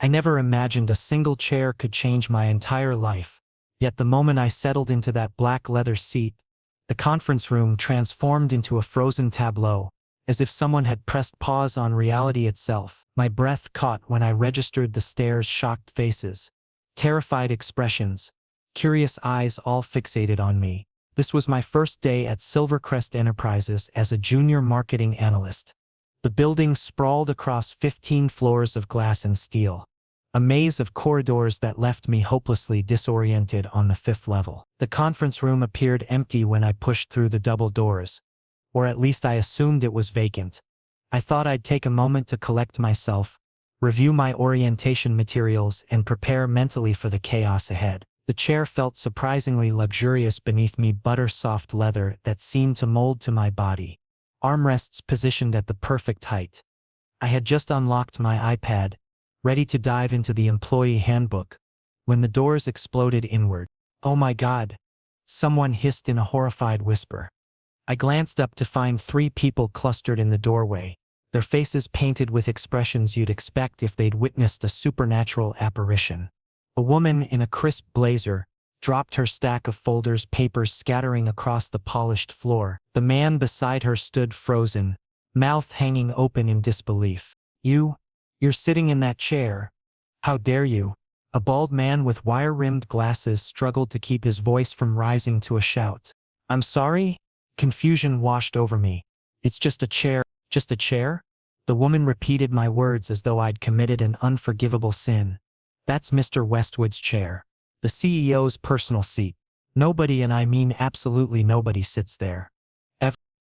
I never imagined a single chair could change my entire life. Yet the moment I settled into that black leather seat, the conference room transformed into a frozen tableau, as if someone had pressed pause on reality itself. My breath caught when I registered the stare's shocked faces, terrified expressions, curious eyes all fixated on me. This was my first day at Silvercrest Enterprises as a junior marketing analyst. The building sprawled across 15 floors of glass and steel, a maze of corridors that left me hopelessly disoriented on the 5th level. The conference room appeared empty when I pushed through the double doors, or at least I assumed it was vacant. I thought I'd take a moment to collect myself, review my orientation materials, and prepare mentally for the chaos ahead. The chair felt surprisingly luxurious beneath me, butter-soft leather that seemed to mold to my body, armrests positioned at the perfect height. I had just unlocked my iPad, ready to dive into the employee handbook, when the doors exploded inward. "Oh my God!" someone hissed in a horrified whisper. I glanced up to find 3 people clustered in the doorway, their faces painted with expressions you'd expect if they'd witnessed a supernatural apparition. A woman in a crisp blazer dropped her stack of folders, papers scattering across the polished floor. The man beside her stood frozen, mouth hanging open in disbelief. You're sitting in that chair. How dare you?" A bald man with wire-rimmed glasses struggled to keep his voice from rising to a shout. "I'm sorry?" Confusion washed over me. "It's just a chair." "Just a chair?" The woman repeated my words as though I'd committed an unforgivable sin. "That's Mr. Westwood's chair. The CEO's personal seat. Nobody, and I mean absolutely nobody, sits there."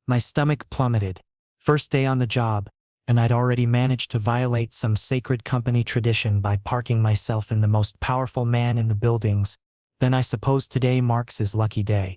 My stomach plummeted. First day on the job, and I'd already managed to violate some sacred company tradition by parking myself in the most powerful man in the buildings. Then I suppose today marks his lucky day.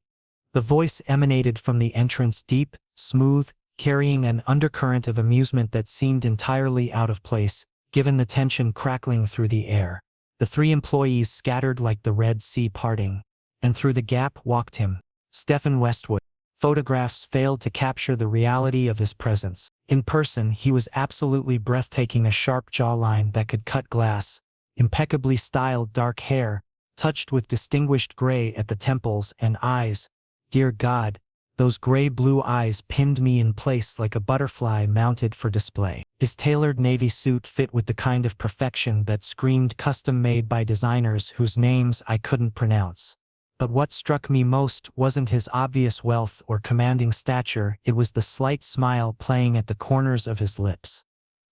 The voice emanated from the entrance, deep, smooth, carrying an undercurrent of amusement that seemed entirely out of place, given the tension crackling through the air. The 3 employees scattered like the Red Sea parting, and through the gap walked him, Stephen Westwood. Photographs failed to capture the reality of his presence. In person, he was absolutely breathtaking, a sharp jawline that could cut glass, impeccably styled dark hair, touched with distinguished gray at the temples, and eyes. Dear God, those gray-blue eyes pinned me in place like a butterfly mounted for display. His tailored navy suit fit with the kind of perfection that screamed custom-made by designers whose names I couldn't pronounce. But what struck me most wasn't his obvious wealth or commanding stature, it was the slight smile playing at the corners of his lips.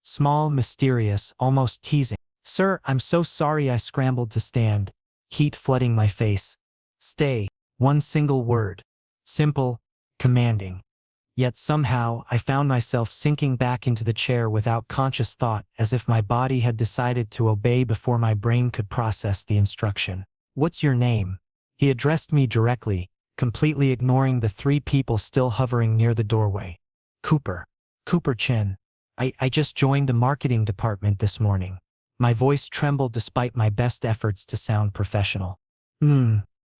Small, mysterious, almost teasing. "Sir, I'm so sorry." I scrambled to stand, heat flooding my face. "Stay." One single word. Simple, commanding. Yet somehow I found myself sinking back into the chair without conscious thought, as if my body had decided to obey before my brain could process the instruction. "What's your name?" He addressed me directly, completely ignoring the 3 people still hovering near the doorway. "Cooper. Cooper Chen. I just joined the marketing department this morning." My voice trembled despite my best efforts to sound professional.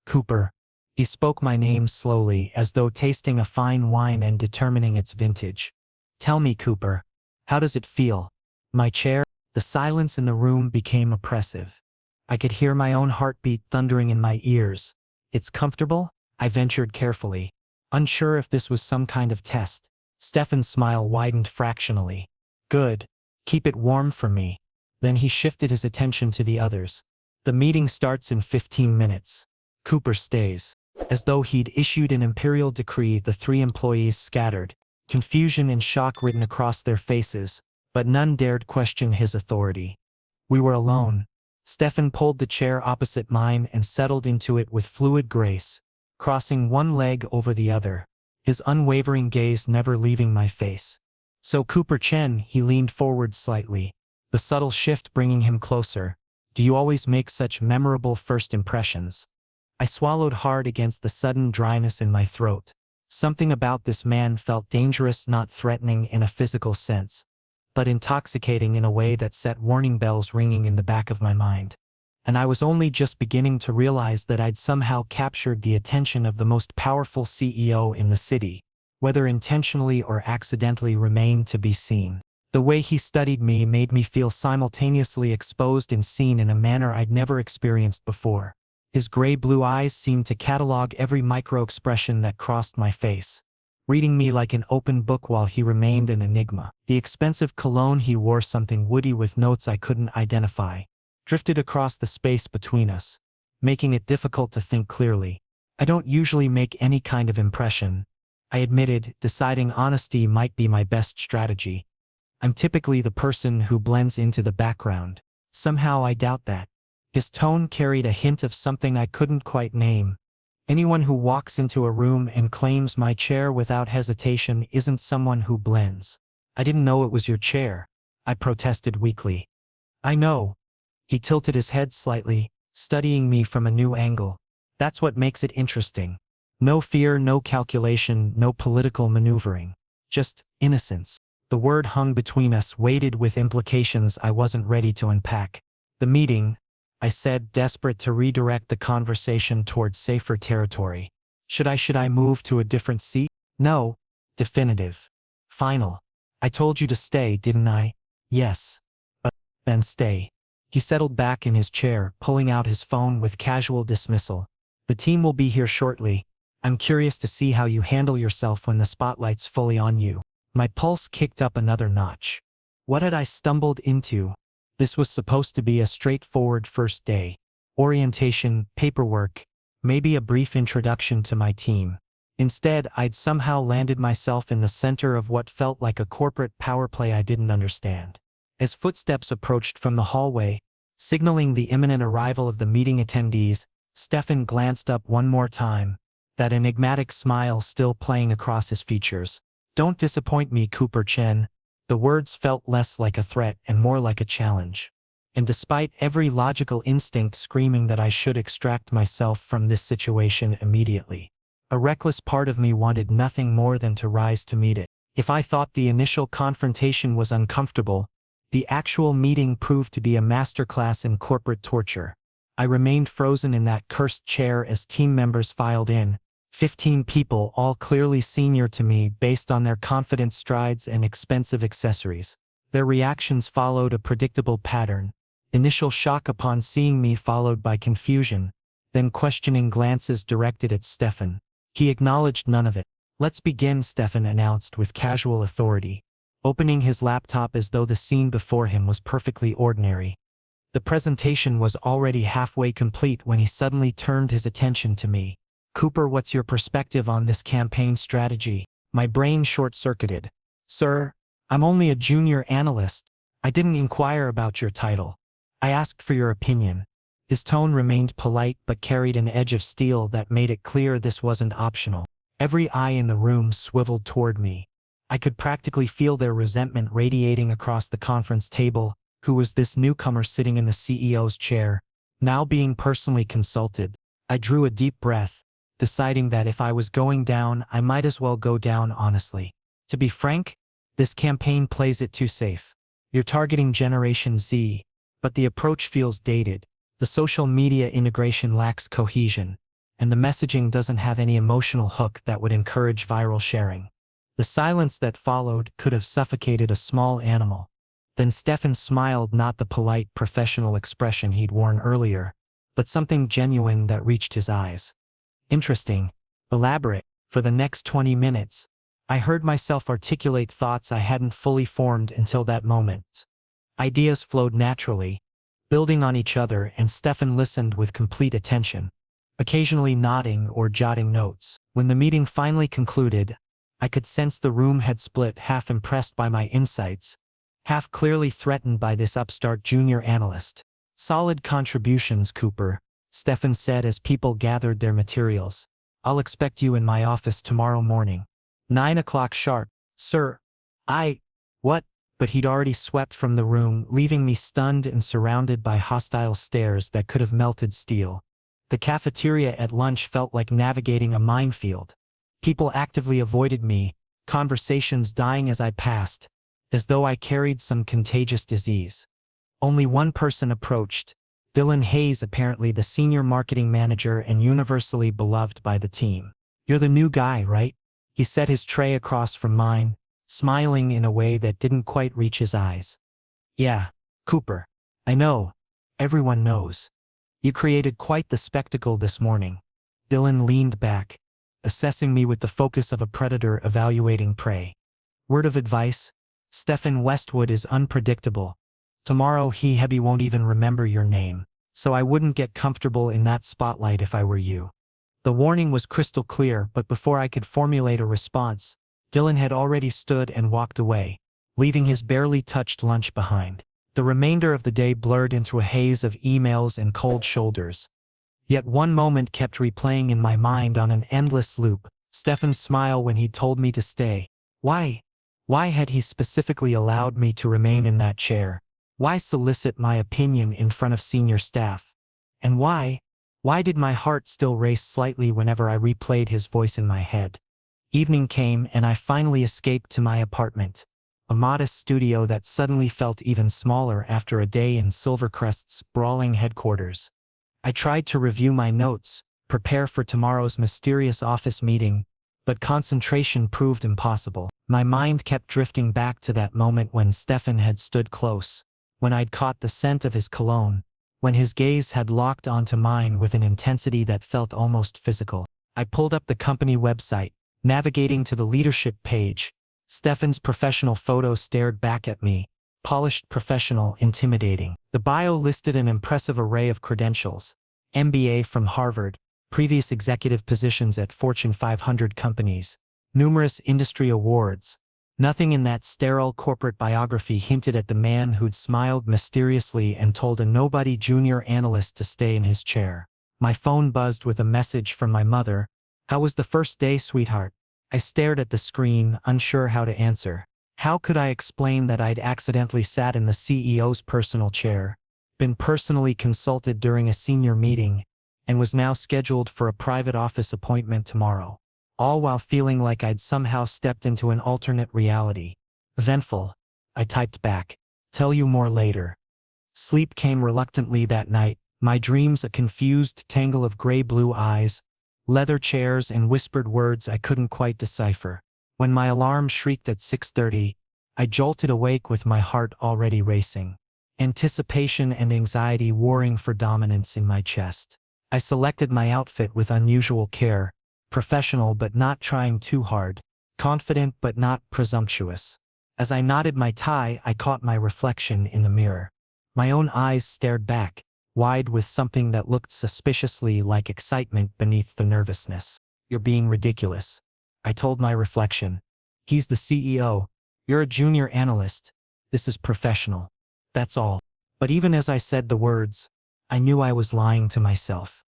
Cooper." He spoke my name slowly, as though tasting a fine wine and determining its vintage. "Tell me, Cooper, how does it feel?" My chair. The silence in the room became oppressive. I could hear my own heartbeat thundering in my ears. "It's comfortable?" I ventured carefully, unsure if this was some kind of test. Stefan's smile widened fractionally. "Good. Keep it warm for me." Then he shifted his attention to the others. "The meeting starts in 15 minutes. Cooper stays." As though he'd issued an imperial decree, the 3 employees scattered, confusion and shock written across their faces, but none dared question his authority. We were alone. Stefan pulled the chair opposite mine and settled into it with fluid grace, crossing one leg over the other, his unwavering gaze never leaving my face. "So Cooper Chen," he leaned forward slightly, the subtle shift bringing him closer. "Do you always make such memorable first impressions?" I swallowed hard against the sudden dryness in my throat. Something about this man felt dangerous, not threatening in a physical sense, but intoxicating in a way that set warning bells ringing in the back of my mind. And I was only just beginning to realize that I'd somehow captured the attention of the most powerful CEO in the city, whether intentionally or accidentally remained to be seen. The way he studied me made me feel simultaneously exposed and seen in a manner I'd never experienced before. His gray-blue eyes seemed to catalog every micro-expression that crossed my face, reading me like an open book while he remained an enigma. The expensive cologne he wore, something woody with notes I couldn't identify, drifted across the space between us, making it difficult to think clearly. I don't usually make any kind of impression, I admitted, deciding honesty might be my best strategy. I'm typically the person who blends into the background. Somehow I doubt that. His tone carried a hint of something I couldn't quite name. Anyone who walks into a room and claims my chair without hesitation isn't someone who blends. I didn't know it was your chair, I protested weakly. I know. He tilted his head slightly, studying me from a new angle. That's what makes it interesting. No fear, no calculation, no political maneuvering. Just innocence. The word hung between us, weighted with implications I wasn't ready to unpack. The meeting, I said, desperate to redirect the conversation toward safer territory. Should I move to a different seat? No. Definitive. Final. I told you to stay, didn't I? Yes. Then stay. He settled back in his chair, pulling out his phone with casual dismissal. The team will be here shortly. I'm curious to see how you handle yourself when the spotlight's fully on you. My pulse kicked up another notch. What had I stumbled into? This was supposed to be a straightforward first day. Orientation, paperwork, maybe a brief introduction to my team. Instead, I'd somehow landed myself in the center of what felt like a corporate power play I didn't understand. As footsteps approached from the hallway, signaling the imminent arrival of the meeting attendees, Stefan glanced up one more time, that enigmatic smile still playing across his features. Don't disappoint me, Cooper Chen. The words felt less like a threat and more like a challenge. And despite every logical instinct screaming that I should extract myself from this situation immediately, a reckless part of me wanted nothing more than to rise to meet it. If I thought the initial confrontation was uncomfortable, the actual meeting proved to be a masterclass in corporate torture. I remained frozen in that cursed chair as team members filed in. 15 people, all clearly senior to me based on their confident strides and expensive accessories. Their reactions followed a predictable pattern. Initial shock upon seeing me, followed by confusion, then questioning glances directed at Stefan. He acknowledged none of it. Let's begin, Stefan announced with casual authority, opening his laptop as though the scene before him was perfectly ordinary. The presentation was already halfway complete when he suddenly turned his attention to me. Cooper, what's your perspective on this campaign strategy? My brain short-circuited. Sir, I'm only a junior analyst. I didn't inquire about your title. I asked for your opinion. His tone remained polite but carried an edge of steel that made it clear this wasn't optional. Every eye in the room swiveled toward me. I could practically feel their resentment radiating across the conference table. Who was this newcomer sitting in the CEO's chair, now being personally consulted? I drew a deep breath, deciding that if I was going down, I might as well go down honestly. To be frank, this campaign plays it too safe. You're targeting Generation Z, but the approach feels dated. The social media integration lacks cohesion, and the messaging doesn't have any emotional hook that would encourage viral sharing. The silence that followed could have suffocated a small animal. Then Stefan smiled, not the polite professional expression he'd worn earlier, but something genuine that reached his eyes. Interesting. Elaborate. For the next 20 minutes, I heard myself articulate thoughts I hadn't fully formed until that moment. Ideas flowed naturally, building on each other, and Stefan listened with complete attention, occasionally nodding or jotting notes. When the meeting finally concluded, I could sense the room had split, half impressed by my insights, half clearly threatened by this upstart junior analyst. Solid contributions, Cooper, Stefan said as people gathered their materials. I'll expect you in my office tomorrow morning. 9 o'clock sharp. Sir. What? But he'd already swept from the room, leaving me stunned and surrounded by hostile stares that could have melted steel. The cafeteria at lunch felt like navigating a minefield. People actively avoided me, conversations dying as I passed, as though I carried some contagious disease. Only one person approached, Dylan Hayes, apparently the senior marketing manager and universally beloved by the team. You're the new guy, right? He set his tray across from mine, smiling in a way that didn't quite reach his eyes. "Yeah, Cooper. I know. Everyone knows. You created quite the spectacle this morning." Dylan leaned back, assessing me with the focus of a predator evaluating prey. "Word of advice? Stephen Westwood is unpredictable. Tomorrow he won't even remember your name. So I wouldn't get comfortable in that spotlight if I were you." The warning was crystal clear, but before I could formulate a response, Dylan had already stood and walked away, leaving his barely touched lunch behind. The remainder of the day blurred into a haze of emails and cold shoulders. Yet one moment kept replaying in my mind on an endless loop: Stefan's smile when he told me to stay. Why? Why had he specifically allowed me to remain in that chair? Why solicit my opinion in front of senior staff? And why did my heart still race slightly whenever I replayed his voice in my head? Evening came and I finally escaped to my apartment, a modest studio that suddenly felt even smaller after a day in Silvercrest's brawling headquarters. I tried to review my notes, prepare for tomorrow's mysterious office meeting, but concentration proved impossible. My mind kept drifting back to that moment when Stefan had stood close, when I'd caught the scent of his cologne, when his gaze had locked onto mine with an intensity that felt almost physical. I pulled up the company website, navigating to the leadership page. Stefan's professional photo stared back at me, polished, professional, intimidating. The bio listed an impressive array of credentials: MBA from Harvard, previous executive positions at Fortune 500 companies, numerous industry awards. Nothing in that sterile corporate biography hinted at the man who'd smiled mysteriously and told a nobody junior analyst to stay in his chair. My phone buzzed with a message from my mother. "How was the first day, sweetheart?" I stared at the screen, unsure how to answer. How could I explain that I'd accidentally sat in the CEO's personal chair, been personally consulted during a senior meeting, and was now scheduled for a private office appointment tomorrow, all while feeling like I'd somehow stepped into an alternate reality? "Eventful," I typed back. "Tell you more later." Sleep came reluctantly that night, my dreams a confused tangle of gray-blue eyes, leather chairs, and whispered words I couldn't quite decipher. When my alarm shrieked at 6:30, I jolted awake with my heart already racing, anticipation and anxiety warring for dominance in my chest. I selected my outfit with unusual care, professional but not trying too hard, confident but not presumptuous. As I knotted my tie, I caught my reflection in the mirror. My own eyes stared back, wide with something that looked suspiciously like excitement beneath the nervousness. "You're being ridiculous," I told my reflection. "He's the CEO. You're a junior analyst. This is professional. That's all." But even as I said the words, I knew I was lying to myself.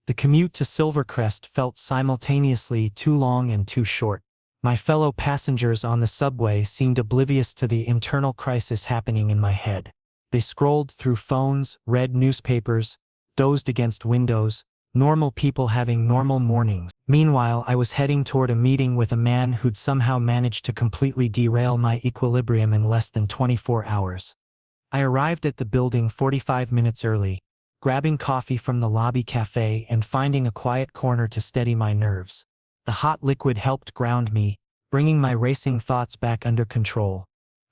The commute to Silvercrest felt simultaneously too long and too short. My fellow passengers on the subway seemed oblivious to the internal crisis happening in my head. They scrolled through phones, read newspapers, dozed against windows, normal people having normal mornings. Meanwhile, I was heading toward a meeting with a man who'd somehow managed to completely derail my equilibrium in less than 24 hours. I arrived at the building 45 minutes early, grabbing coffee from the lobby cafe and finding a quiet corner to steady my nerves. The hot liquid helped ground me, bringing my racing thoughts back under control.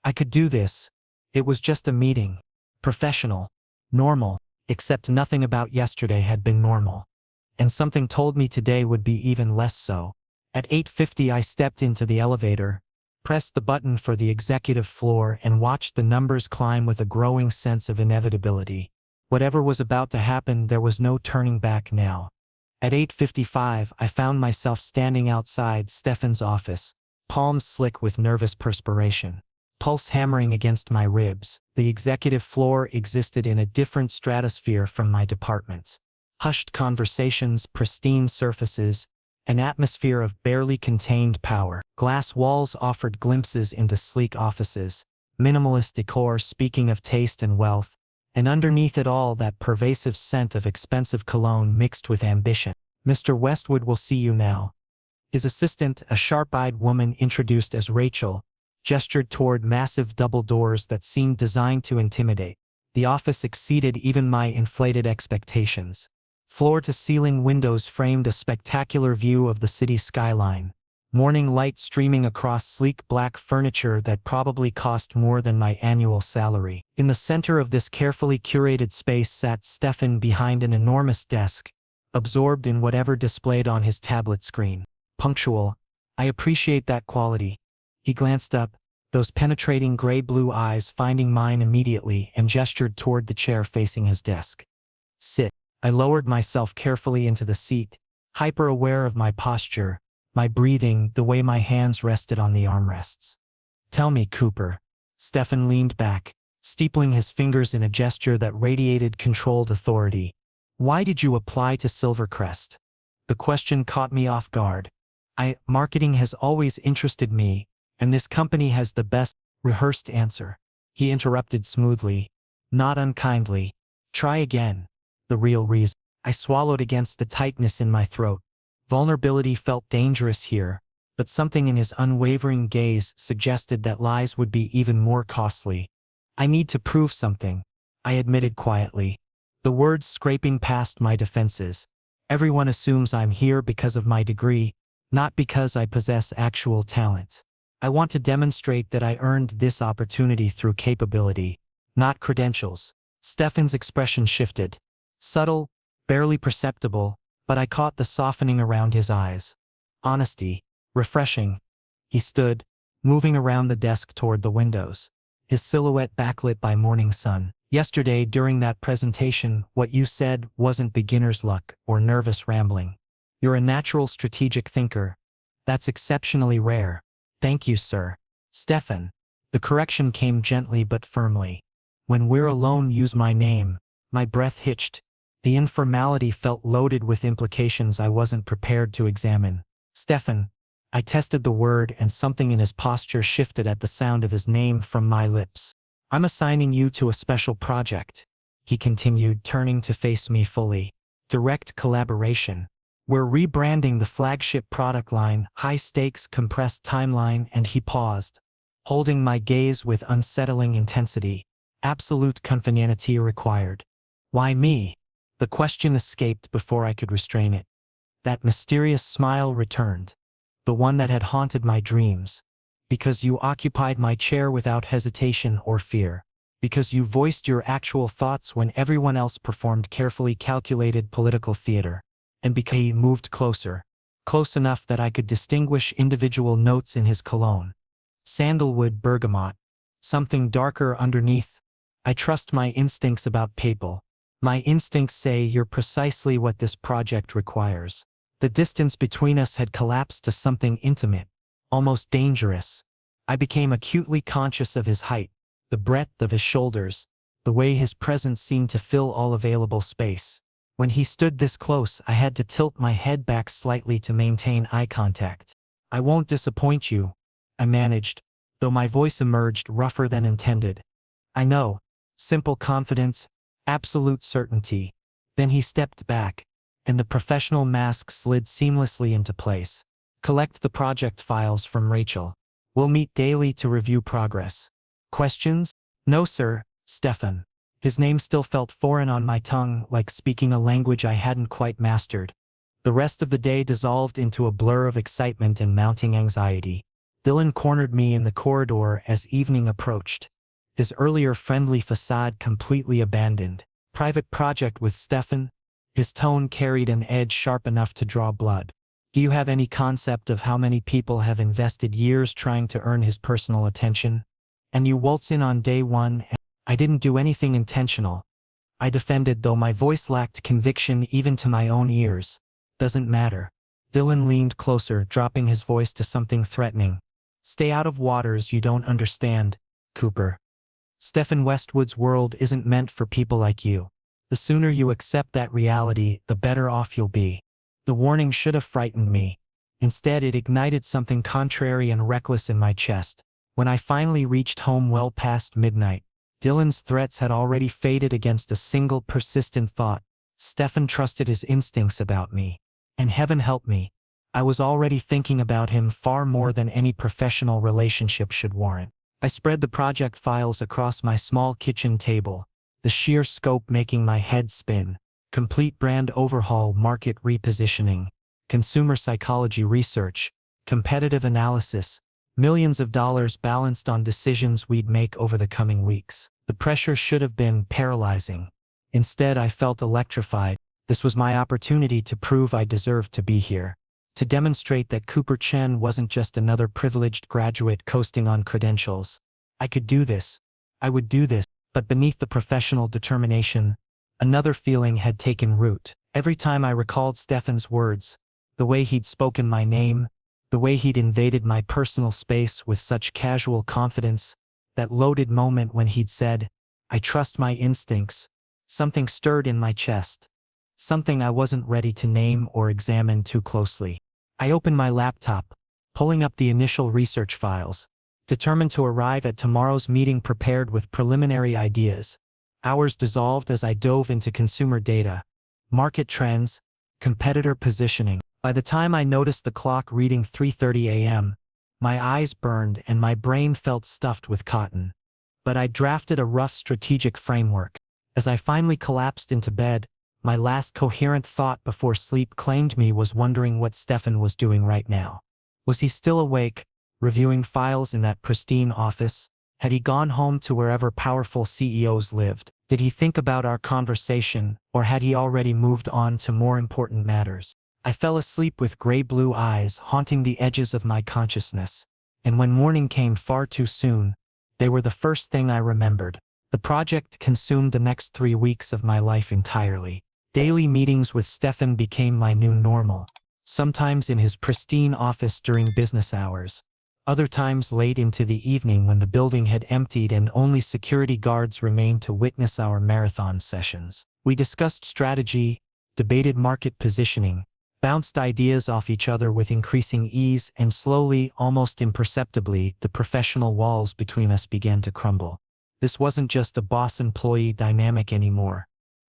I could do this. It was just a meeting. Professional. Normal. Except nothing about yesterday had been normal. And something told me today would be even less so. At 8:50 I stepped into the elevator, pressed the button for the executive floor, and watched the numbers climb with a growing sense of inevitability. Whatever was about to happen, there was no turning back now. At 8:55 I found myself standing outside Stefan's office, palms slick with nervous perspiration, pulse hammering against my ribs. The executive floor existed in a different stratosphere from my department's. Hushed conversations, pristine surfaces, an atmosphere of barely contained power. Glass walls offered glimpses into sleek offices, minimalist decor speaking of taste and wealth, and underneath it all that pervasive scent of expensive cologne mixed with ambition. "Mr. Westwood will see you now." His assistant, a sharp-eyed woman introduced as Rachel, gestured toward massive double doors that seemed designed to intimidate. The office exceeded even my inflated expectations. Floor-to-ceiling windows framed a spectacular view of the city skyline, morning light streaming across sleek black furniture that probably cost more than my annual salary. In the center of this carefully curated space sat Stefan behind an enormous desk, absorbed in whatever displayed on his tablet screen. Punctual. I appreciate that quality. He glanced up, those penetrating gray-blue eyes finding mine immediately, and gestured toward the chair facing his desk. Sit. I lowered myself carefully into the seat, hyper-aware of my posture, my breathing, the way my hands rested on the armrests. Tell me, Cooper. Stefan leaned back, steepling his fingers in a gesture that radiated controlled authority. Why did you apply to Silvercrest? The question caught me off guard. Marketing has always interested me, and this company has the best rehearsed answer. He interrupted smoothly, not unkindly. Try again. The real reason. I swallowed against the tightness in my throat. Vulnerability felt dangerous here, but something in his unwavering gaze suggested that lies would be even more costly. I need to prove something, I admitted quietly, the words scraping past my defenses. Everyone assumes I'm here because of my degree, not because I possess actual talent. I want to demonstrate that I earned this opportunity through capability, not credentials. Stefan's expression shifted. Subtle, barely perceptible, but I caught the softening around his eyes. Honesty. Refreshing. He stood, moving around the desk toward the windows, his silhouette backlit by morning sun. Yesterday, during that presentation, what you said wasn't beginner's luck or nervous rambling. You're a natural strategic thinker. That's exceptionally rare. Thank you, sir. Stefan. The correction came gently but firmly. When we're alone, use my name. My breath hitched. The informality felt loaded with implications I wasn't prepared to examine. Stefan. I tested the word, and something in his posture shifted at the sound of his name from my lips. I'm assigning you to a special project, he continued, turning to face me fully. Direct collaboration. We're rebranding the flagship product line, high stakes, compressed timeline, and he paused, holding my gaze with unsettling intensity. Absolute confidency required. Why me? The question escaped before I could restrain it. That mysterious smile returned, the one that had haunted my dreams. Because you occupied my chair without hesitation or fear. Because you voiced your actual thoughts when everyone else performed carefully calculated political theater. And because he moved closer, close enough that I could distinguish individual notes in his cologne. Sandalwood, bergamot. Something darker underneath. I trust my instincts about people. My instincts say you're precisely what this project requires. The distance between us had collapsed to something intimate, almost dangerous. I became acutely conscious of his height, the breadth of his shoulders, the way his presence seemed to fill all available space. When he stood this close, I had to tilt my head back slightly to maintain eye contact. I won't disappoint you, I managed, though my voice emerged rougher than intended. I know. Simple confidence, absolute certainty. Then he stepped back, and the professional mask slid seamlessly into place. Collect the project files from Rachel. We'll meet daily to review progress. Questions? No, sir, Stefan. His name still felt foreign on my tongue, like speaking a language I hadn't quite mastered. The rest of the day dissolved into a blur of excitement and mounting anxiety. Dylan cornered me in the corridor as evening approached. His earlier friendly facade completely abandoned. Private project with Stefan? His tone carried an edge sharp enough to draw blood. Do you have any concept of how many people have invested years trying to earn his personal attention? And you waltz in on day one and I didn't do anything intentional. I defended, though my voice lacked conviction even to my own ears. Doesn't matter. Dylan leaned closer, dropping his voice to something threatening. Stay out of waters you don't understand, Cooper. Stefan Westwood's world isn't meant for people like you. The sooner you accept that reality, the better off you'll be. The warning should have frightened me. Instead, it ignited something contrary and reckless in my chest. When I finally reached home well past midnight, Dylan's threats had already faded against a single persistent thought. Stefan trusted his instincts about me. And heaven help me, I was already thinking about him far more than any professional relationship should warrant. I spread the project files across my small kitchen table, the sheer scope making my head spin. Complete brand overhaul, market repositioning, consumer psychology research, competitive analysis, millions of dollars balanced on decisions we'd make over the coming weeks. The pressure should have been paralyzing. Instead, I felt electrified. This was my opportunity to prove I deserved to be here. To demonstrate that Cooper Chen wasn't just another privileged graduate coasting on credentials. I could do this. I would do this. But beneath the professional determination, another feeling had taken root. Every time I recalled Stefan's words, the way he'd spoken my name, the way he'd invaded my personal space with such casual confidence, that loaded moment when he'd said, "I trust my instincts," something stirred in my chest. Something I wasn't ready to name or examine too closely. I opened my laptop, pulling up the initial research files, determined to arrive at tomorrow's meeting prepared with preliminary ideas. Hours dissolved as I dove into consumer data, market trends, competitor positioning. By the time I noticed the clock reading 3:30 a.m., my eyes burned and my brain felt stuffed with cotton. But I drafted a rough strategic framework. As I finally collapsed into bed, my last coherent thought before sleep claimed me was wondering what Stefan was doing right now. Was he still awake, reviewing files in that pristine office? Had he gone home to wherever powerful CEOs lived? Did he think about our conversation, or had he already moved on to more important matters? I fell asleep with gray-blue eyes haunting the edges of my consciousness, and when morning came far too soon, they were the first thing I remembered. The project consumed the next 3 weeks of my life entirely. Daily meetings with Stefan became my new normal, sometimes in his pristine office during business hours, other times late into the evening when the building had emptied and only security guards remained to witness our marathon sessions. We discussed strategy, debated market positioning, bounced ideas off each other with increasing ease, and slowly, almost imperceptibly, the professional walls between us began to crumble. This wasn't just a boss-employee dynamic anymore.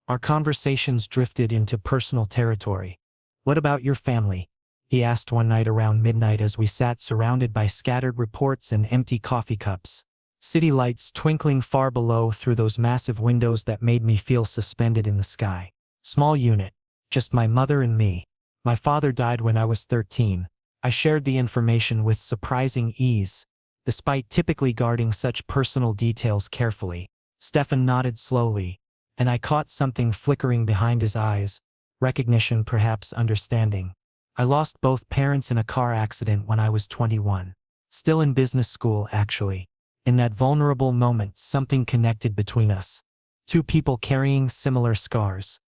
Our conversations drifted into personal territory. "What about your family?" he asked one night around midnight as we sat surrounded by scattered reports and empty coffee cups. City lights twinkling far below through those massive windows that made me feel suspended in the sky. Small unit, just my mother and me. My father died when I was 13. I shared the information with surprising ease, despite typically guarding such personal details carefully. Stefan nodded slowly, and I caught something flickering behind his eyes, recognition, perhaps understanding. I lost both parents in a car accident when I was 21. Still in business school, actually. In that vulnerable moment, something connected between us. Two people carrying similar scars.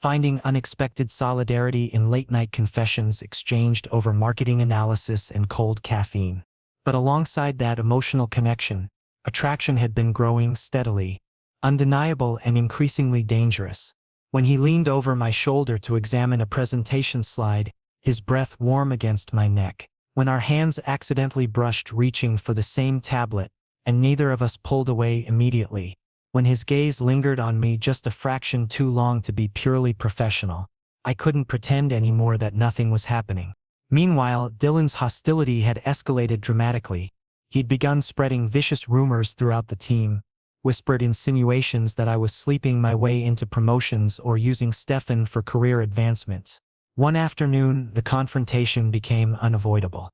Finding unexpected solidarity in late-night confessions exchanged over marketing analysis and cold caffeine. But alongside that emotional connection, attraction had been growing steadily, undeniable and increasingly dangerous. When he leaned over my shoulder to examine a presentation slide, his breath warm against my neck. When our hands accidentally brushed reaching for the same tablet, and neither of us pulled away immediately. When his gaze lingered on me just a fraction too long to be purely professional, I couldn't pretend anymore that nothing was happening. Meanwhile, Dylan's hostility had escalated dramatically. He'd begun spreading vicious rumors throughout the team, whispered insinuations that I was sleeping my way into promotions or using Stefan for career advancements. One afternoon, the confrontation became unavoidable.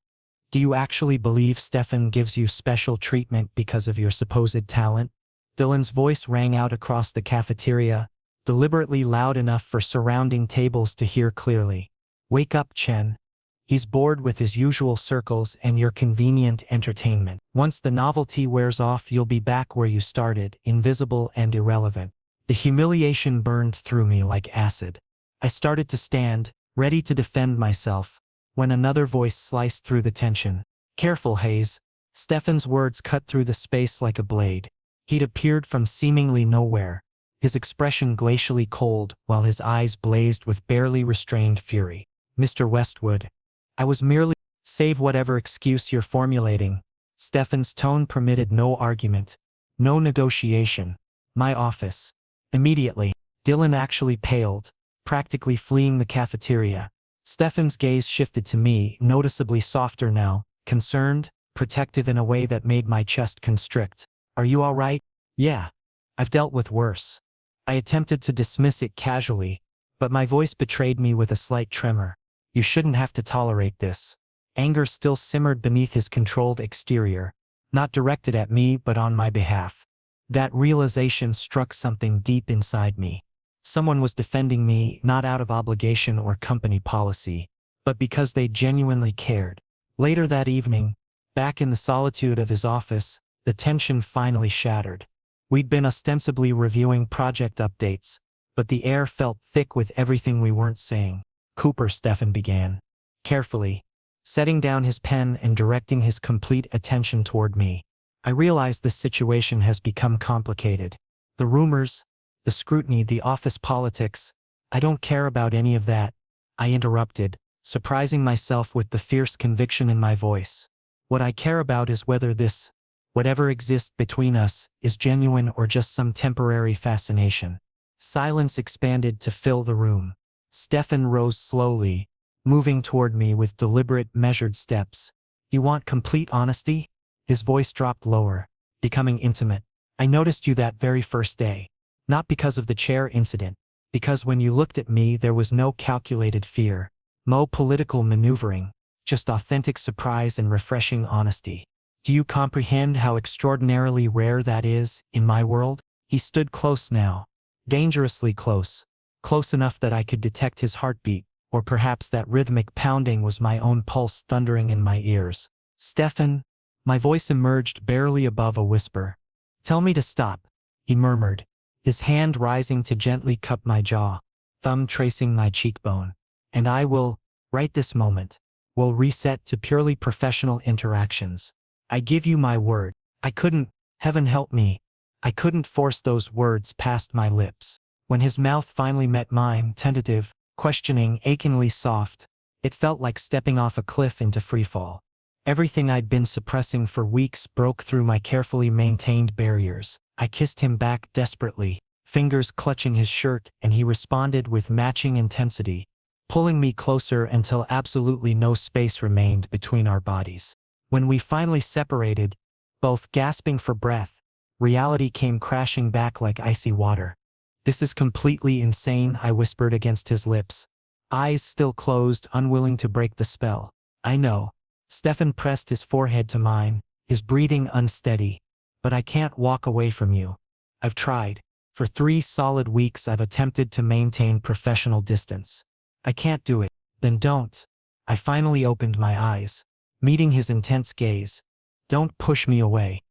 "Do you actually believe Stefan gives you special treatment because of your supposed talent?" Dylan's voice rang out across the cafeteria, deliberately loud enough for surrounding tables to hear clearly. "Wake up, Chen. He's bored with his usual circles and your convenient entertainment. Once the novelty wears off, you'll be back where you started, invisible and irrelevant." The humiliation burned through me like acid. I started to stand, ready to defend myself, when another voice sliced through the tension. "Careful, Hayes." Stefan's words cut through the space like a blade. He'd appeared from seemingly nowhere, his expression glacially cold, while his eyes blazed with barely restrained fury. "Mr. Westwood, I was merely—" "Save whatever excuse you're formulating." Stefan's tone permitted no argument, no negotiation. "My office." Immediately, Dylan actually paled, practically fleeing the cafeteria. Stefan's gaze shifted to me, noticeably softer now, concerned, protective in a way that made my chest constrict. "Are you all right?" "Yeah. I've dealt with worse." I attempted to dismiss it casually, but my voice betrayed me with a slight tremor. "You shouldn't have to tolerate this." Anger still simmered beneath his controlled exterior, not directed at me but on my behalf. That realization struck something deep inside me. Someone was defending me not out of obligation or company policy, but because they genuinely cared. Later that evening, back in the solitude of his office, the tension finally shattered. We'd been ostensibly reviewing project updates, but the air felt thick with everything we weren't saying. "Cooper," Stefan began, carefully, setting down his pen and directing his complete attention toward me. "I realize this situation has become complicated. The rumors, the scrutiny, the office politics. I don't care about any of that," I interrupted, surprising myself with the fierce conviction in my voice. "What I care about is whether this, whatever exists between us, is genuine or just some temporary fascination." Silence expanded to fill the room. Stefan rose slowly, moving toward me with deliberate, measured steps. "You want complete honesty?" His voice dropped lower, becoming intimate. "I noticed you that very first day. Not because of the chair incident, because when you looked at me there was no calculated fear, no political maneuvering, just authentic surprise and refreshing honesty. Do you comprehend how extraordinarily rare that is, in my world?" He stood close now, dangerously close, close enough that I could detect his heartbeat, or perhaps that rhythmic pounding was my own pulse thundering in my ears. "Stefan," my voice emerged barely above a whisper. "Tell me to stop," he murmured, his hand rising to gently cup my jaw, thumb tracing my cheekbone. "And I will, right this moment, will reset to purely professional interactions. I give you my word." I couldn't, heaven help me, I couldn't force those words past my lips. When his mouth finally met mine, tentative, questioning, achingly soft, it felt like stepping off a cliff into freefall. Everything I'd been suppressing for weeks broke through my carefully maintained barriers. I kissed him back desperately, fingers clutching his shirt, and he responded with matching intensity, pulling me closer until absolutely no space remained between our bodies. When we finally separated, both gasping for breath, reality came crashing back like icy water. "This is completely insane," I whispered against his lips, eyes still closed, unwilling to break the spell. "I know." Stefan pressed his forehead to mine, his breathing unsteady. "But I can't walk away from you. I've tried. For 3 solid weeks I've attempted to maintain professional distance. I can't do it." "Then don't." I finally opened my eyes, meeting his intense gaze. "Don't push me away."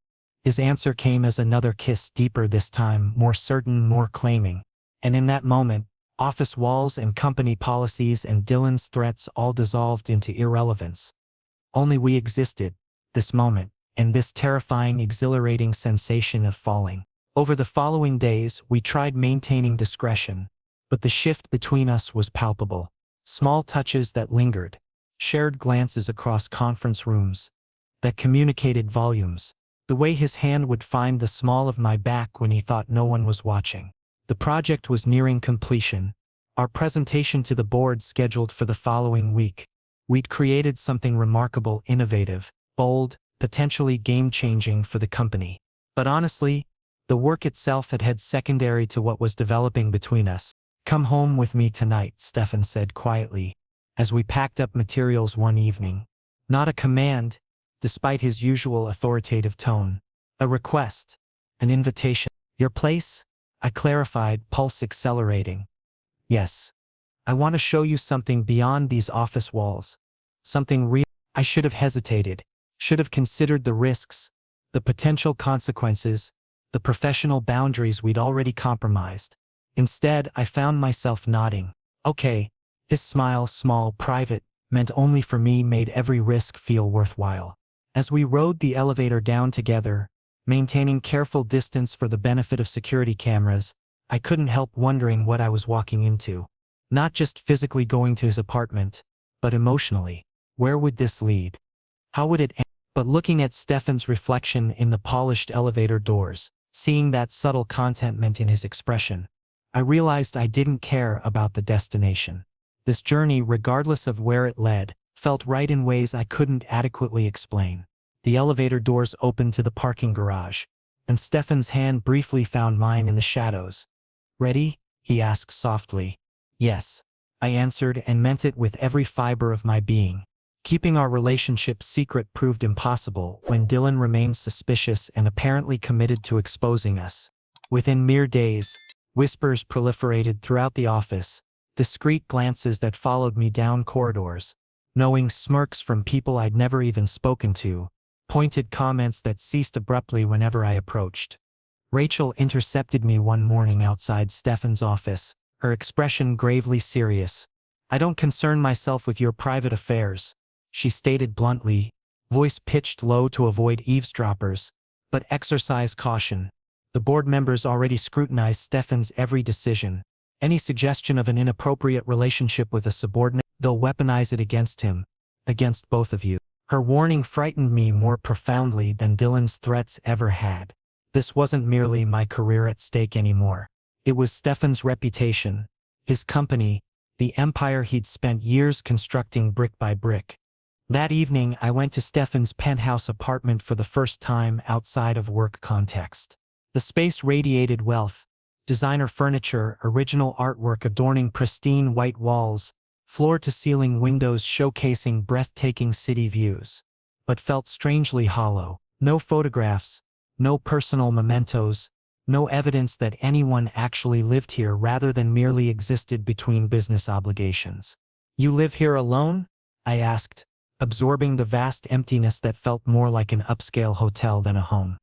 His answer came as another kiss, deeper this time, more certain, more claiming. And in that moment, office walls and company policies and Dylan's threats all dissolved into irrelevance. Only we existed, this moment, and this terrifying, exhilarating sensation of falling. Over the following days, we tried maintaining discretion, but the shift between us was palpable. Small touches that lingered, shared glances across conference rooms, that communicated volumes. The way his hand would find the small of my back when he thought no one was watching. The project was nearing completion, our presentation to the board scheduled for the following week. We'd created something remarkable, innovative, bold, potentially game-changing for the company. But honestly, the work itself had secondary to what was developing between us. "Come home with me tonight," Stefan said quietly, as we packed up materials one evening. Not a command, despite his usual authoritative tone. A request, an invitation. "Your place?" I clarified, pulse accelerating. "Yes. I want to show you something beyond these office walls. Something real." I should have hesitated, should have considered the risks, the potential consequences, the professional boundaries we'd already compromised. Instead, I found myself nodding. "Okay." His smile, small, private, meant only for me, made every risk feel worthwhile. As we rode the elevator down together, maintaining careful distance for the benefit of security cameras, I couldn't help wondering what I was walking into. Not just physically going to his apartment, but emotionally. Where would this lead? How would it end? But looking at Stefan's reflection in the polished elevator doors, seeing that subtle contentment in his expression, I realized I didn't care about the destination. This journey, regardless of where it led, felt right in ways I couldn't adequately explain. The elevator doors opened to the parking garage, and Stefan's hand briefly found mine in the shadows. "Ready?" he asked softly. "Yes," I answered, and meant it with every fiber of my being. Keeping our relationship secret proved impossible when Dylan remained suspicious and apparently committed to exposing us. Within mere days, whispers proliferated throughout the office, discreet glances that followed me down corridors, knowing smirks from people I'd never even spoken to, pointed comments that ceased abruptly whenever I approached. Rachel intercepted me one morning outside Stefan's office, her expression gravely serious. "I don't concern myself with your private affairs," she stated bluntly, voice pitched low to avoid eavesdroppers. "But exercise caution. The board members already scrutinize Stefan's every decision. Any suggestion of an inappropriate relationship with a subordinate, they'll weaponize it against him, against both of you." Her warning frightened me more profoundly than Dylan's threats ever had. This wasn't merely my career at stake anymore. It was Stefan's reputation, his company, the empire he'd spent years constructing brick by brick. That evening, I went to Stefan's penthouse apartment for the first time outside of work context. The space radiated wealth, designer furniture, original artwork adorning pristine white walls, floor-to-ceiling windows showcasing breathtaking city views. But felt strangely hollow. No photographs, no personal mementos, no evidence that anyone actually lived here rather than merely existed between business obligations. "You live here alone?" I asked, absorbing the vast emptiness that felt more like an upscale hotel than a home.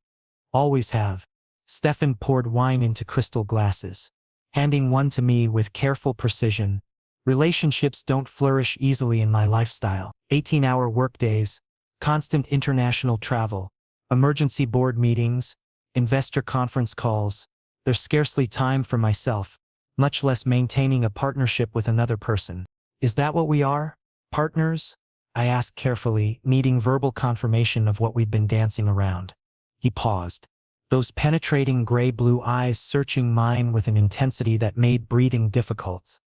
"Always have." Stefan poured wine into crystal glasses, handing one to me with careful precision. "Relationships don't flourish easily in my lifestyle. 18-hour workdays, constant international travel, emergency board meetings, investor conference calls. There's scarcely time for myself, much less maintaining a partnership with another person." "Is that what we are? Partners?" I asked carefully, needing verbal confirmation of what we'd been dancing around. He paused, those penetrating gray-blue eyes searching mine with an intensity that made breathing difficult.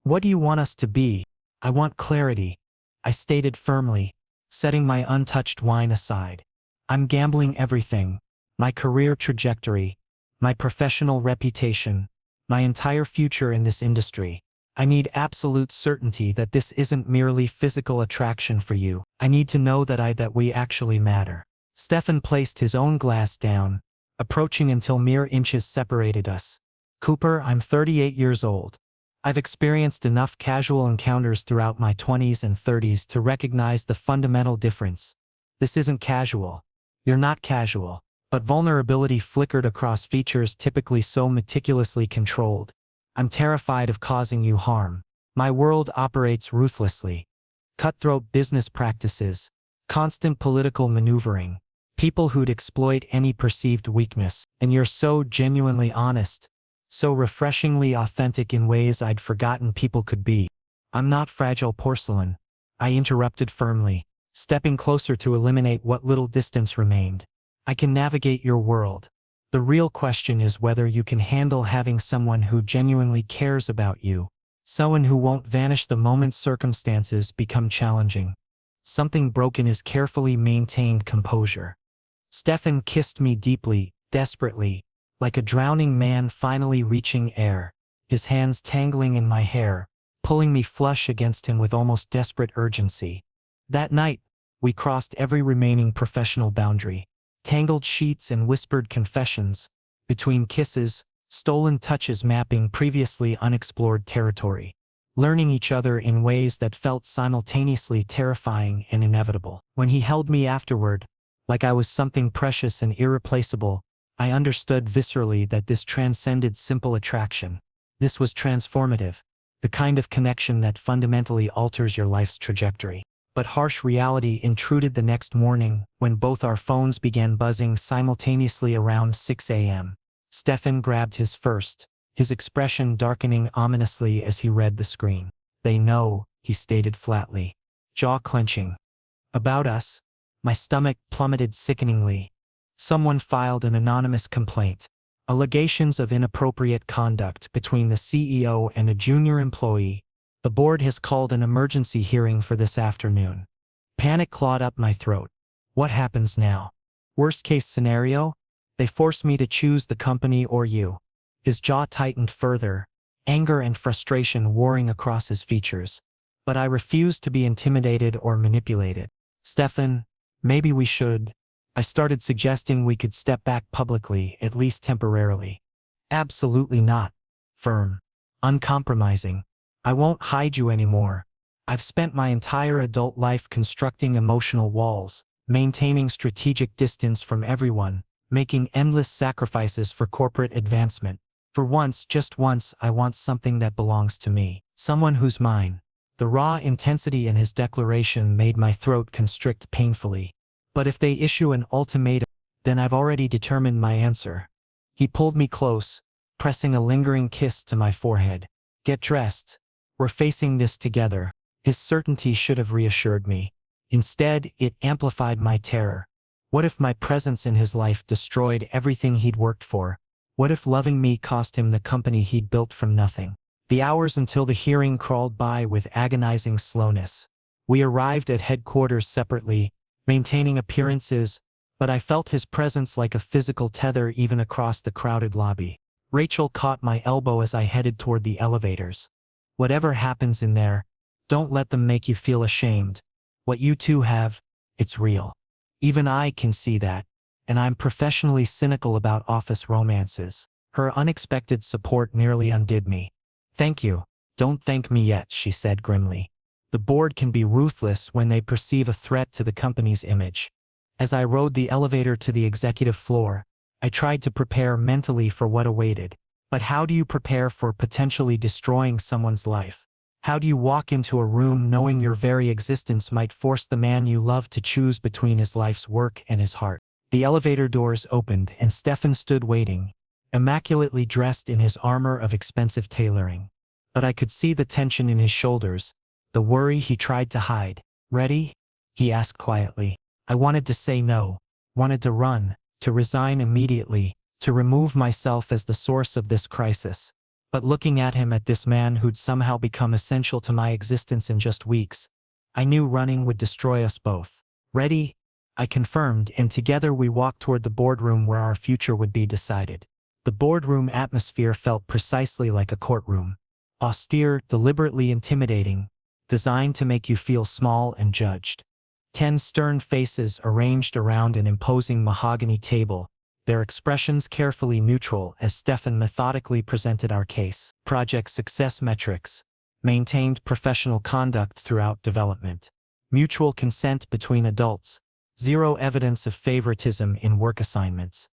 "What do you want us to be?" "I want clarity," I stated firmly, setting my untouched wine aside. "I'm gambling everything, my career trajectory, my professional reputation, my entire future in this industry. I need absolute certainty that this isn't merely physical attraction for you. I need to know that we actually matter." Stefan placed his own glass down, approaching until mere inches separated us. "Cooper, I'm 38 years old. I've experienced enough casual encounters throughout my 20s and 30s to recognize the fundamental difference. This isn't casual. You're not casual." But vulnerability flickered across features typically so meticulously controlled. "I'm terrified of causing you harm. My world operates ruthlessly. Cutthroat business practices, constant political maneuvering, people who'd exploit any perceived weakness. And you're so genuinely honest, so refreshingly authentic in ways I'd forgotten people could be." "I'm not fragile porcelain," I interrupted firmly, stepping closer to eliminate what little distance remained. "I can navigate your world. The real question is whether you can handle having someone who genuinely cares about you, someone who won't vanish the moment circumstances become challenging." Something broke in his carefully maintained composure. Stefan kissed me deeply, desperately, like a drowning man finally reaching air, his hands tangling in my hair, pulling me flush against him with almost desperate urgency. That night, we crossed every remaining professional boundary. Tangled sheets and whispered confessions, between kisses, stolen touches mapping previously unexplored territory, learning each other in ways that felt simultaneously terrifying and inevitable. When he held me afterward, like I was something precious and irreplaceable, I understood viscerally that this transcended simple attraction. This was transformative, the kind of connection that fundamentally alters your life's trajectory. But harsh reality intruded the next morning when both our phones began buzzing simultaneously around 6 a.m. Stefan grabbed his first, his expression darkening ominously as he read the screen. "They know," he stated flatly, jaw clenching. "About us?" My stomach plummeted sickeningly. "Someone filed an anonymous complaint. Allegations of inappropriate conduct between the CEO and a junior employee. The board has called an emergency hearing for this afternoon." Panic clawed up my throat. What happens now? Worst case scenario? They force me to choose the company or you. His jaw tightened further, anger and frustration warring across his features. but I refused to be intimidated or manipulated. Stefan, maybe we should. I started suggesting we could step back publicly, at least temporarily. Absolutely not. Firm. Uncompromising. I won't hide you anymore. I've spent my entire adult life constructing emotional walls, maintaining strategic distance from everyone, making endless sacrifices for corporate advancement. For once, just once, I want something that belongs to me, someone who's mine. The raw intensity in his declaration made my throat constrict painfully. But if they issue an ultimatum, then I've already determined my answer. He pulled me close, pressing a lingering kiss to my forehead. Get dressed. We're facing this together. His certainty should have reassured me. Instead, it amplified my terror. What if my presence in his life destroyed everything he'd worked for? What if loving me cost him the company he'd built from nothing? The hours until the hearing crawled by with agonizing slowness. We arrived at headquarters separately, maintaining appearances, but I felt his presence like a physical tether even across the crowded lobby. Rachel caught my elbow as I headed toward the elevators. Whatever happens in there, don't let them make you feel ashamed. What you two have, it's real. Even I can see that, and I'm professionally cynical about office romances. Her unexpected support nearly undid me. Thank you. Don't thank me yet, she said grimly. The board can be ruthless when they perceive a threat to the company's image. As I rode the elevator to the executive floor, I tried to prepare mentally for what awaited. But how do you prepare for potentially destroying someone's life? How do you walk into a room knowing your very existence might force the man you love to choose between his life's work and his heart? The elevator doors opened and Stefan stood waiting, immaculately dressed in his armor of expensive tailoring. But I could see the tension in his shoulders, the worry he tried to hide. Ready? He asked quietly. I wanted to say no, wanted to run, to resign immediately, to remove myself as the source of this crisis. But looking at him, at this man who'd somehow become essential to my existence in just weeks, I knew running would destroy us both. Ready? I confirmed, and together we walked toward the boardroom where our future would be decided. The boardroom atmosphere felt precisely like a courtroom. Austere, deliberately intimidating, designed to make you feel small and judged. 10 stern faces arranged around an imposing mahogany table, their expressions carefully neutral as Stefan methodically presented our case. Project success metrics, maintained professional conduct throughout development, mutual consent between adults, zero evidence of favoritism in work assignments.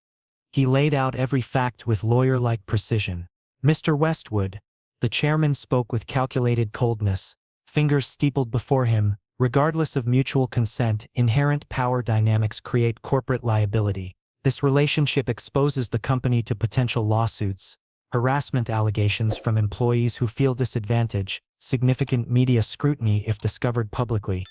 He laid out every fact with lawyer-like precision. Mr. Westwood, the chairman spoke with calculated coldness, fingers steepled before him. Regardless of mutual consent, inherent power dynamics create corporate liability. This relationship exposes the company to potential lawsuits, harassment allegations from employees who feel disadvantaged, significant media scrutiny if discovered publicly.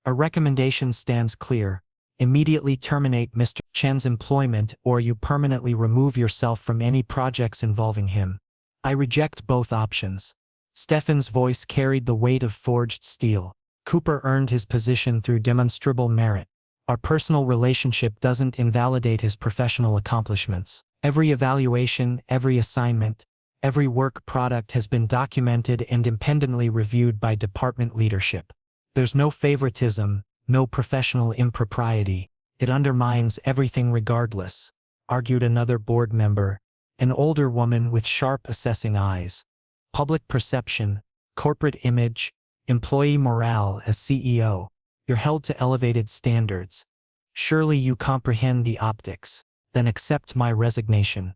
A recommendation stands clear. Immediately terminate Mr. Chen's employment or you permanently remove yourself from any projects involving him. I reject both options. Stefan's voice carried the weight of forged steel. Cooper earned his position through demonstrable merit. Our personal relationship doesn't invalidate his professional accomplishments. Every evaluation, every assignment, every work product has been documented and independently reviewed by department leadership. There's no favoritism, no professional impropriety. It undermines everything regardless, argued another board member, an older woman with sharp assessing eyes. Public perception, corporate image, employee morale. As CEO, you're held to elevated standards. Surely you comprehend the optics. Then accept my resignation.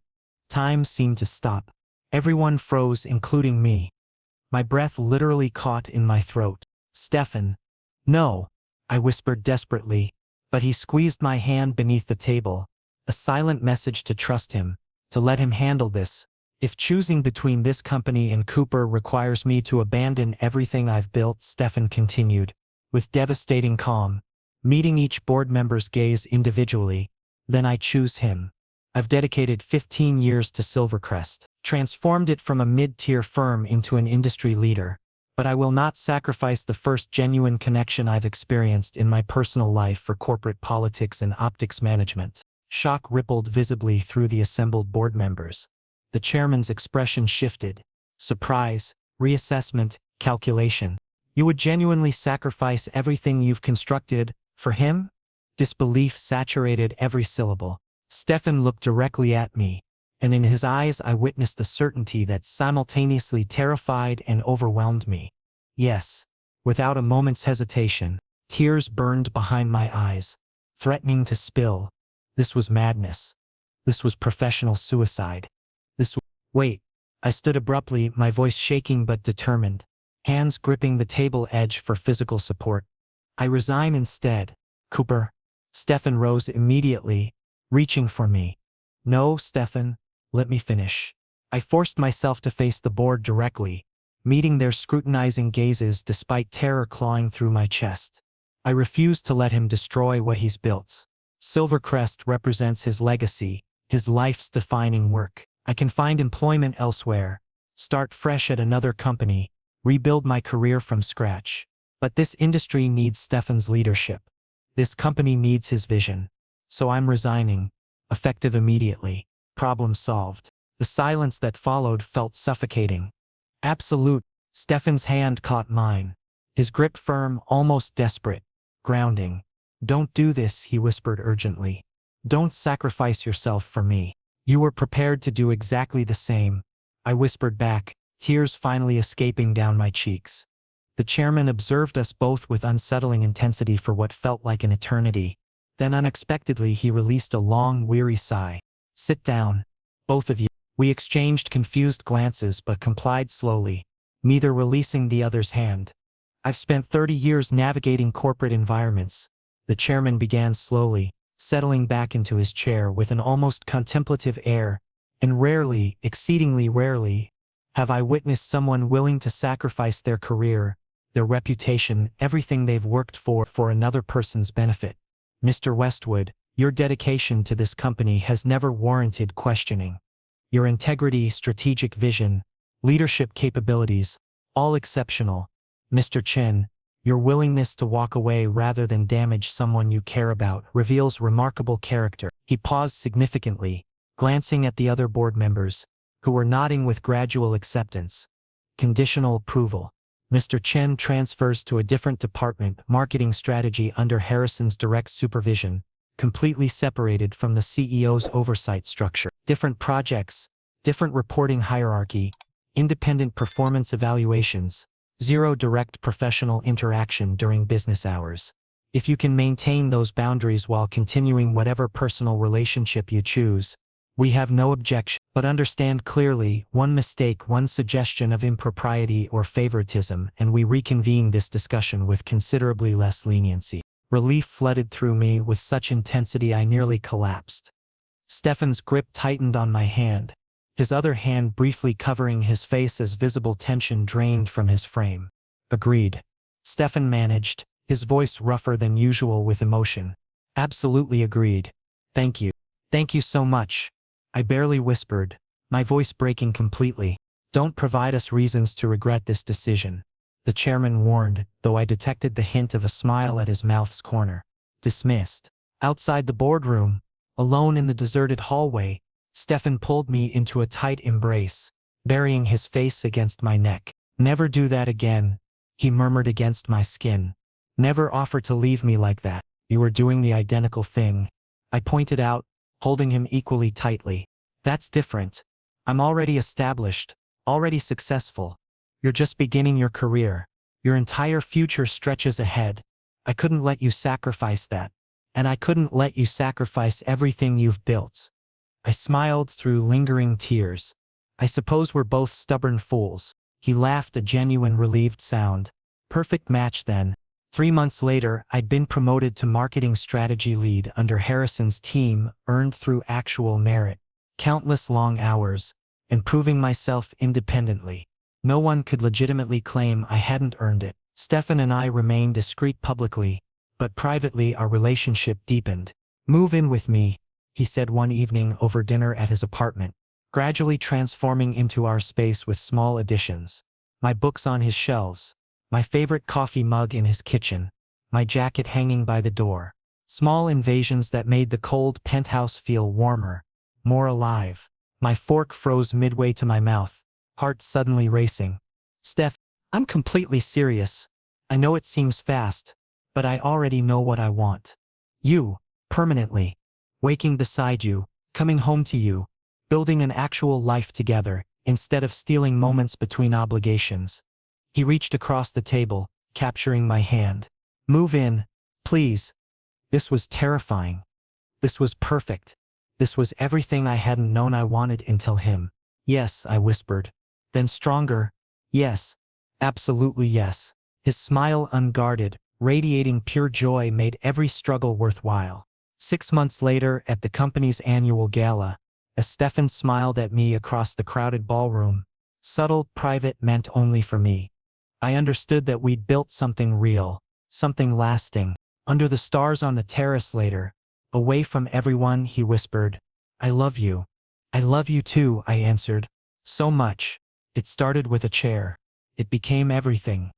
Time seemed to stop. Everyone froze, including me. My breath literally caught in my throat. Stefan. No, I whispered desperately, but he squeezed my hand beneath the table, a silent message to trust him, to let him handle this. If choosing between this company and Cooper requires me to abandon everything I've built, Stefan continued, with devastating calm, meeting each board member's gaze individually, then I choose him. I've dedicated 15 years to Silvercrest, transformed it from a mid-tier firm into an industry leader, but I will not sacrifice the first genuine connection I've experienced in my personal life for corporate politics and optics management. Shock rippled visibly through the assembled board members. The chairman's expression shifted. Surprise, reassessment, calculation. You would genuinely sacrifice everything you've constructed for him? Disbelief saturated every syllable. Stefan looked directly at me, and in his eyes I witnessed a certainty that simultaneously terrified and overwhelmed me. Yes. Without a moment's hesitation, tears burned behind my eyes, threatening to spill. This was madness. This was professional suicide. Wait. I stood abruptly, my voice shaking but determined, hands gripping the table edge for physical support. I resign instead, Cooper. Stefan rose immediately, reaching for me. No, Stefan, let me finish. I forced myself to face the board directly, meeting their scrutinizing gazes despite terror clawing through my chest. I refused to let him destroy what he's built. Silvercrest represents his legacy, his life's defining work. I can find employment elsewhere, start fresh at another company, rebuild my career from scratch. But this industry needs Stefan's leadership. This company needs his vision. So I'm resigning, effective immediately. Problem solved. The silence that followed felt suffocating. Absolute. Stefan's hand caught mine, his grip firm, almost desperate, grounding. Don't do this, he whispered urgently. Don't sacrifice yourself for me. You were prepared to do exactly the same, I whispered back, tears finally escaping down my cheeks. The chairman observed us both with unsettling intensity for what felt like an eternity. Then unexpectedly he released a long, weary sigh. Sit down, both of you. We exchanged confused glances but complied slowly, neither releasing the other's hand. I've spent 30 years navigating corporate environments, the chairman began slowly, settling back into his chair with an almost contemplative air, and rarely, exceedingly rarely, have I witnessed someone willing to sacrifice their career, their reputation, everything they've worked for another person's benefit. Mr. Westwood, your dedication to this company has never warranted questioning. Your integrity, strategic vision, leadership capabilities, all exceptional. Mr. Chen, your willingness to walk away rather than damage someone you care about reveals remarkable character. He paused significantly, glancing at the other board members, who were nodding with gradual acceptance. Conditional approval. Mr. Chen transfers to a different department, marketing strategy under Harrison's direct supervision, completely separated from the CEO's oversight structure. Different projects, different reporting hierarchy, independent performance evaluations, zero direct professional interaction during business hours. If you can maintain those boundaries while continuing whatever personal relationship you choose, we have no objection. But understand clearly, one mistake, one suggestion of impropriety or favoritism, and we reconvene this discussion with considerably less leniency. Relief flooded through me with such intensity I nearly collapsed. Stefan's grip tightened on my hand, his other hand briefly covering his face as visible tension drained from his frame. Agreed. Stefan managed, his voice rougher than usual with emotion. Absolutely agreed. Thank you. Thank you so much. I barely whispered, my voice breaking completely. Don't provide us reasons to regret this decision, the chairman warned, though I detected the hint of a smile at his mouth's corner. Dismissed. Outside the boardroom, alone in the deserted hallway, Stefan pulled me into a tight embrace, burying his face against my neck. Never do that again, he murmured against my skin. Never offer to leave me like that. You were doing the identical thing, I pointed out, holding him equally tightly. That's different. I'm already established, already successful. You're just beginning your career. Your entire future stretches ahead. I couldn't let you sacrifice that. And I couldn't let you sacrifice everything you've built. I smiled through lingering tears. I suppose we're both stubborn fools. He laughed, a genuine relieved sound. Perfect match then. 3 months later, I'd been promoted to marketing strategy lead under Harrison's team, earned through actual merit. Countless long hours, and proving myself independently. No one could legitimately claim I hadn't earned it. Stefan and I remained discreet publicly, but privately our relationship deepened. Move in with me, he said one evening over dinner at his apartment, gradually transforming into our space with small additions. My books on his shelves, my favorite coffee mug in his kitchen, my jacket hanging by the door. Small invasions that made the cold penthouse feel warmer, more alive. My fork froze midway to my mouth, heart suddenly racing. Steph, I'm completely serious. I know it seems fast, but I already know what I want. You, permanently. Waking beside you, coming home to you, building an actual life together, instead of stealing moments between obligations. He reached across the table, capturing my hand. Move in, please. This was terrifying. This was perfect. This was everything I hadn't known I wanted until him. Yes, I whispered. Then stronger. Yes. Absolutely yes. His smile unguarded, radiating pure joy made every struggle worthwhile. 6 months later, at the company's annual gala, as Stefan smiled at me across the crowded ballroom, subtle, private, meant only for me. I understood that we'd built something real, something lasting. Under the stars on the terrace later, away from everyone, he whispered, I love you. I love you too, I answered. So much. It started with a chair. It became everything.